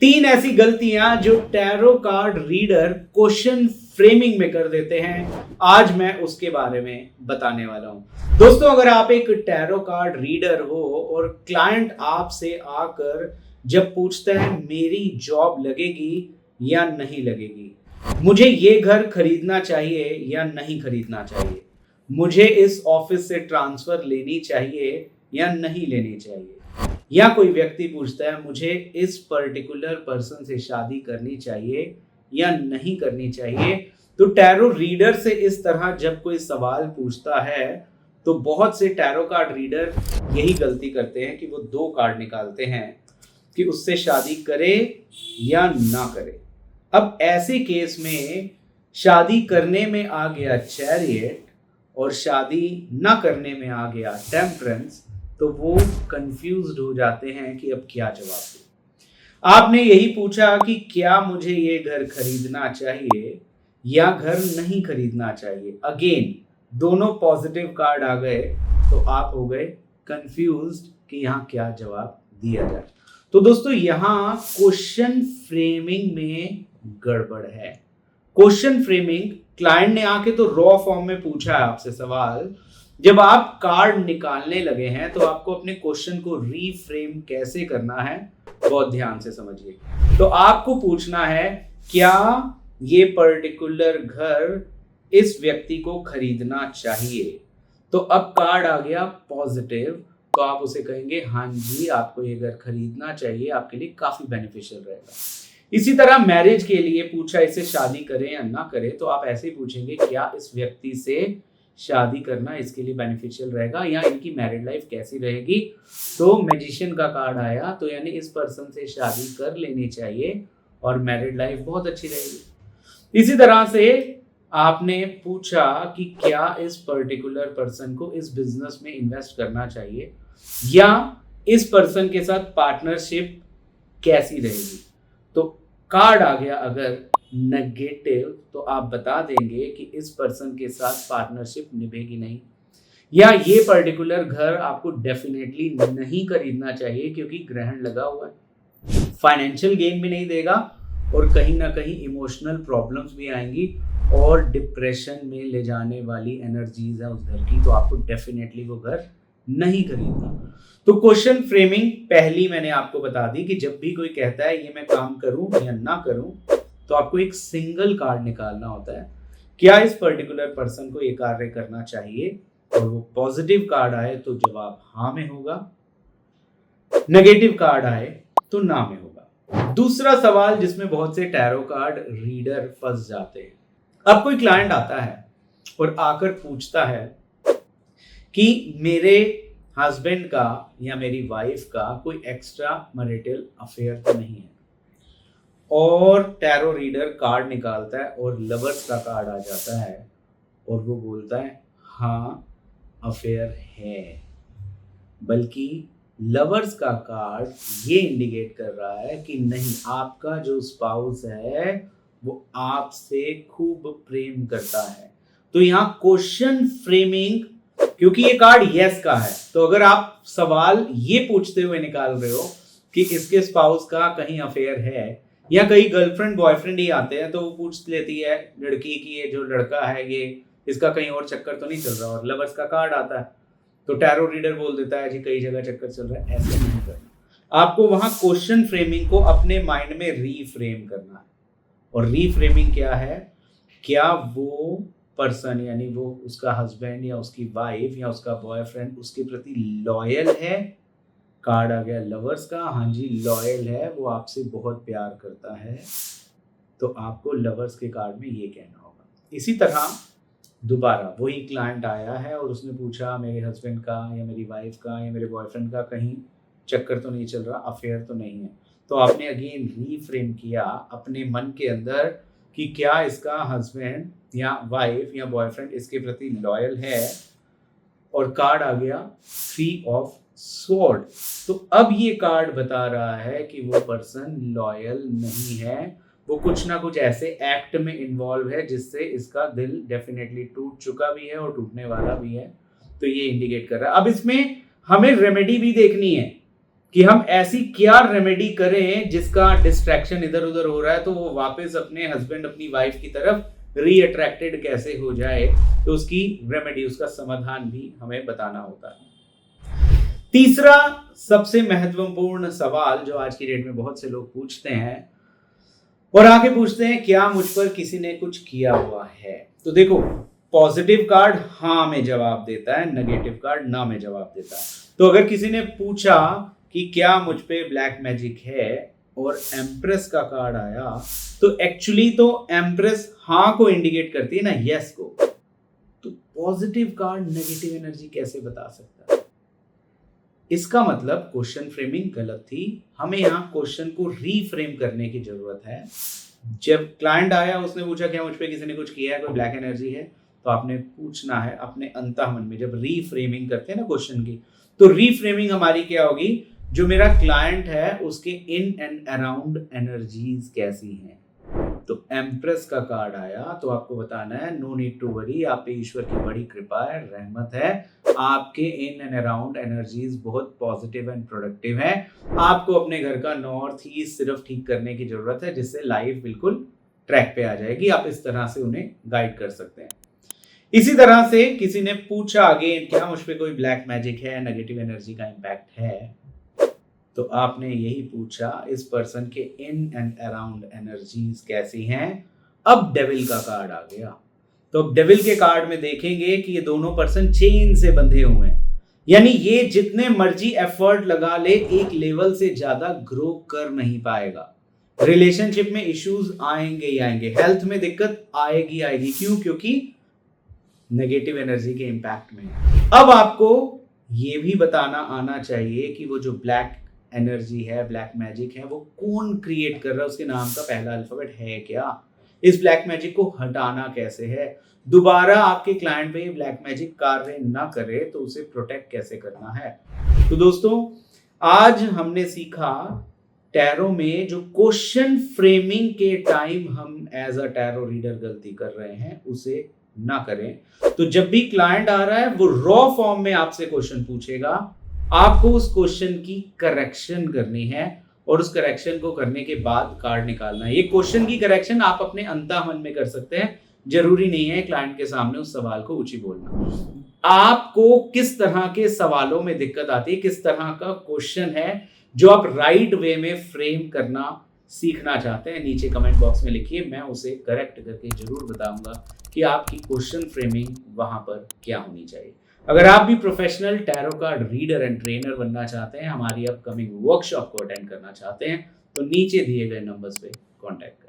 3 ऐसी गलतियां जो tarot card reader question framing में कर देते हैं, आज मैं उसके बारे में बताने वाला हूं। दोस्तों, अगर आप एक टैरो कार्ड रीडर हो और क्लाइंट आपसे आकर जब पूछता है मेरी जॉब लगेगी या नहीं लगेगी, मुझे ये घर खरीदना चाहिए या नहीं खरीदना चाहिए, मुझे इस ऑफिस से ट्रांसफर लेनी चाहिए या नहीं लेनी चाहिए, या कोई व्यक्ति पूछता है मुझे इस पर्टिकुलर पर्सन से शादी करनी चाहिए या नहीं करनी चाहिए, तो टैरो रीडर से इस तरह जब कोई सवाल पूछता है तो बहुत से टैरो कार्ड रीडर यही गलती करते हैं कि वो 2 कार्ड निकालते हैं कि उससे शादी करे या ना करे। अब ऐसे केस में शादी करने में आ गया चैरियट और शादी ना करने में आ गया टेम्परेंस, तो वो कंफ्यूज्ड हो जाते हैं कि अब क्या जवाब दूं। आपने यही पूछा कि क्या मुझे ये घर खरीदना चाहिए या घर नहीं खरीदना चाहिए। अगेन दोनों पॉजिटिव कार्ड आ गए तो आप हो गए कंफ्यूज्ड कि यहाँ क्या जवाब दिया जाए। तो दोस्तों, यहाँ क्वेश्चन फ्रेमिंग में गड़बड़ है। क्वेश्चन फ्रेमिंग, क्लाइंट ने आके तो रॉ फॉर्म में पूछा है आपसे सवाल, जब आप कार्ड निकालने लगे हैं तो आपको अपने क्वेश्चन को रीफ्रेम कैसे करना है बहुत ध्यान से समझिए। तो आपको पूछना है क्या ये पर्टिकुलर घर इस व्यक्ति को खरीदना चाहिए। तो अब कार्ड आ गया पॉजिटिव, तो आप उसे कहेंगे हाँ जी, आपको ये घर खरीदना चाहिए, आपके लिए काफी बेनिफिशियल रहेगा। इसी तरह मैरिज के लिए पूछा, इसे शादी करें या ना करें, तो आप ऐसे ही पूछेंगे क्या इस व्यक्ति से शादी करना इसके लिए बेनिफिशियल रहेगा या इनकी मैरिड लाइफ कैसी रहेगी। तो मैजिशियन का कार्ड आया, तो यानी इस पर्सन से शादी कर लेनी चाहिए और मैरिड लाइफ बहुत अच्छी रहेगी। इसी तरह से आपने पूछा कि क्या इस पर्टिकुलर पर्सन को इस बिजनेस में इन्वेस्ट करना चाहिए या इस पर्सन के साथ पार्टनरशिप कैसी रहेगी। तो कार्ड आ गया अगर नेगेटिव, तो आप बता देंगे कि इस पर्सन के साथ पार्टनरशिप निभेगी नहीं, या ये पर्टिकुलर घर आपको डेफिनेटली नहीं खरीदना चाहिए क्योंकि ग्रहण लगा हुआ है, फाइनेंशियल गेन भी नहीं देगा और कहीं ना कहीं इमोशनल प्रॉब्लम्स भी आएंगी और डिप्रेशन में ले जाने वाली एनर्जीज है उस घर की, तो आपको डेफिनेटली वो घर नहीं खरीदना। तो क्वेश्चन फ्रेमिंग पहली मैंने आपको बता दी कि जब भी कोई कहता है ये मैं काम करूं या ना करूं, तो आपको एक सिंगल कार्ड निकालना होता है, क्या इस पर्टिकुलर पर्सन को ये कार्य करना चाहिए, और वो पॉजिटिव कार्ड आए तो जवाब हाँ में होगा, नेगेटिव कार्ड आए तो ना में होगा। दूसरा सवाल जिसमें बहुत से टैरो कार्ड रीडर फंस जाते हैं, अब कोई क्लाइंट आता है और आकर पूछता है कि मेरे हस्बैंड का या मेरी वाइफ का कोई एक्स्ट्रा मैरिटल अफेयर तो नहीं है, और टैरो रीडर कार्ड निकालता है और लवर्स का कार्ड आ जाता है और वो बोलता है हाँ अफेयर है, बल्कि लवर्स का कार्ड ये इंडिकेट कर रहा है कि नहीं, आपका जो स्पाउस है वो आपसे खूब प्रेम करता है। तो यहाँ क्वेश्चन फ्रेमिंग, क्योंकि ये कार्ड यस का है, तो अगर आप सवाल ये पूछते हुए निकाल रहे हो कि इसके स्पाउस का कहीं अफेयर है, या कई गर्लफ्रेंड बॉयफ्रेंड ही आते हैं तो वो पूछ लेती है लड़की की ये जो लड़का है ये इसका कहीं और चक्कर तो नहीं चल रहा, और लवर्स का कार्ड आता है तो टैरो रीडर बोल देता है जी कई जगह चक्कर चल रहा है। ऐसे नहीं करना, आपको वहां क्वेश्चन फ्रेमिंग को अपने माइंड में रीफ्रेम करना है। और रीफ्रेमिंग क्या है, क्या वो पर्सन यानी वो उसका हस्बैंड या उसकी वाइफ या उसका बॉयफ्रेंड उसके प्रति लॉयल है। कार्ड आ गया लवर्स का, हाँ जी लॉयल है, वो आपसे बहुत प्यार करता है, तो आपको लवर्स के कार्ड में ये कहना होगा। इसी तरह दोबारा वही क्लाइंट आया है और उसने पूछा मेरे हस्बैंड का या मेरी वाइफ का या मेरे बॉयफ्रेंड का कहीं चक्कर तो नहीं चल रहा, अफेयर तो नहीं है, तो आपने अगेन रीफ्रेम किया अपने मन के अंदर कि क्या इसका हस्बैंड या वाइफ या बॉयफ्रेंड इसके प्रति लॉयल है, और कार्ड आ गया 3 ऑफ स्वॉर्ड। तो अब ये कार्ड बता रहा है कि वो पर्सन लॉयल नहीं है, वो कुछ ना कुछ ऐसे एक्ट में इन्वॉल्व है जिससे इसका दिल डेफिनेटली टूट चुका भी है और टूटने वाला भी है, तो ये इंडिकेट कर रहा है। अब इसमें हमें रेमेडी भी देखनी है कि हम ऐसी क्या रेमेडी करें जिसका डिस्ट्रैक्शन इधर उधर हो रहा है तो वो वापस अपने हस्बैंड अपनी वाइफ की तरफ रीअट्रैक्टेड कैसे हो जाए, तो उसकी रेमेडी, उसका समाधान भी हमें बताना होता है। तीसरा सबसे महत्वपूर्ण सवाल जो आज की डेट में बहुत से लोग पूछते हैं और आके पूछते हैं, क्या मुझ पर किसी ने कुछ किया हुआ है? तो देखो, पॉजिटिव कार्ड हाँ में जवाब देता है, नेगेटिव कार्ड ना में जवाब देता है। तो अगर किसी ने पूछा कि क्या मुझ पे ब्लैक मैजिक है और एम्प्रेस का कार्ड आया, तो एक्चुअली तो एम्प्रेस हाँ को इंडिकेट करती है ना, यस को। तो पॉजिटिव कार्ड नेगेटिव एनर्जी कैसे बता सकता है? इसका मतलब क्वेश्चन फ्रेमिंग गलत थी। हमें यहाँ क्वेश्चन को रीफ्रेम करने की जरूरत है। जब क्लाइंट आया, उसने पूछा क्या मुझ पे किसी ने कुछ किया है, कोई ब्लैक एनर्जी है, तो आपने पूछना है अपने अंतःमन में। जब रीफ्रेमिंग करते हैं ना क्वेश्चन की, तो रीफ्रेमिंग हमारी क्या होगी, जो मेरा क्लाइंट है उसके इन एंड अराउंड एनर्जीज कैसी हैं। तो एम्प्रेस का कार्ड आया तो आपको बताना है, नो नीड टू वरी, आप पे ईश्वर की बड़ी कृपा है, रहमत है, आपके इन एंड अराउंड एनर्जीज बहुत पॉजिटिव एंड प्रोडक्टिव है। आपको अपने घर का नॉर्थ ईस्ट सिर्फ ठीक करने की जरूरत है, जिससे लाइफ बिल्कुल ट्रैक पे आ जाएगी। आप इस तरह से उन्हें गाइड कर सकते हैं। इसी तरह से किसी ने पूछा अगेन, क्या मुझ पे कोई ब्लैक मैजिक है, नेगेटिव एनर्जी का इम्पैक्ट है, तो आपने यही पूछा इस पर्सन के इन एंड अराउंड एनर्जीज कैसी हैं। अब डेविल का कार्ड आ गया, तो अब डेविल के कार्ड में देखेंगे कि ये दोनों पर्सन चेन से बंधे हुए हैं, यानी ये जितने मर्जी एफर्ट लगा ले, एक लेवल से ज्यादा ग्रो कर नहीं पाएगा। रिलेशनशिप में इश्यूज आएंगे ही आएंगे, हेल्थ में दिक्कत आएगी आएगी। क्यों? क्योंकि नेगेटिव एनर्जी के इम्पैक्ट में। अब आपको ये भी बताना आना चाहिए कि वो जो ब्लैक एनर्जी है, ब्लैक मैजिक है, वो कौन क्रिएट कर रहा है, उसके नाम का पहला अल्फाबेट है क्या, इस ब्लैक मैजिक को हटाना कैसे है, दोबारा आपके क्लाइंट पे ब्लैक मैजिक कार्य ना करे तो उसे प्रोटेक्ट कैसे करना है। तो दोस्तों, आज हमने सीखा टैरो में जो क्वेश्चन फ्रेमिंग के टाइम हम एज अ टैरो रीडर गलती कर रहे हैं, उसे ना करें। तो जब भी क्लाइंट आ रहा है, वो रॉ फॉर्म में आपसे क्वेश्चन पूछेगा, आपको उस क्वेश्चन की करेक्शन करनी है और उस करेक्शन को करने के बाद कार्ड निकालना है। ये क्वेश्चन की करेक्शन आप अपने अंतःमन में कर सकते हैं, जरूरी नहीं है क्लाइंट के सामने उस सवाल को ऊंची बोलना। आपको किस तरह के सवालों में दिक्कत आती है, किस तरह का क्वेश्चन है जो आप राइट वे में फ्रेम करना सीखना चाहते हैं, नीचे कमेंट बॉक्स में लिखिए। मैं उसे करेक्ट करके जरूर बताऊंगा कि आपकी क्वेश्चन फ्रेमिंग वहां पर क्या होनी चाहिए। अगर आप भी professional tarot card reader and trainer बनना चाहते हैं, हमारी अपकमिंग वर्कशॉप को अटेंड करना चाहते हैं, तो नीचे दिए गए नंबर्स पे कांटेक्ट करें।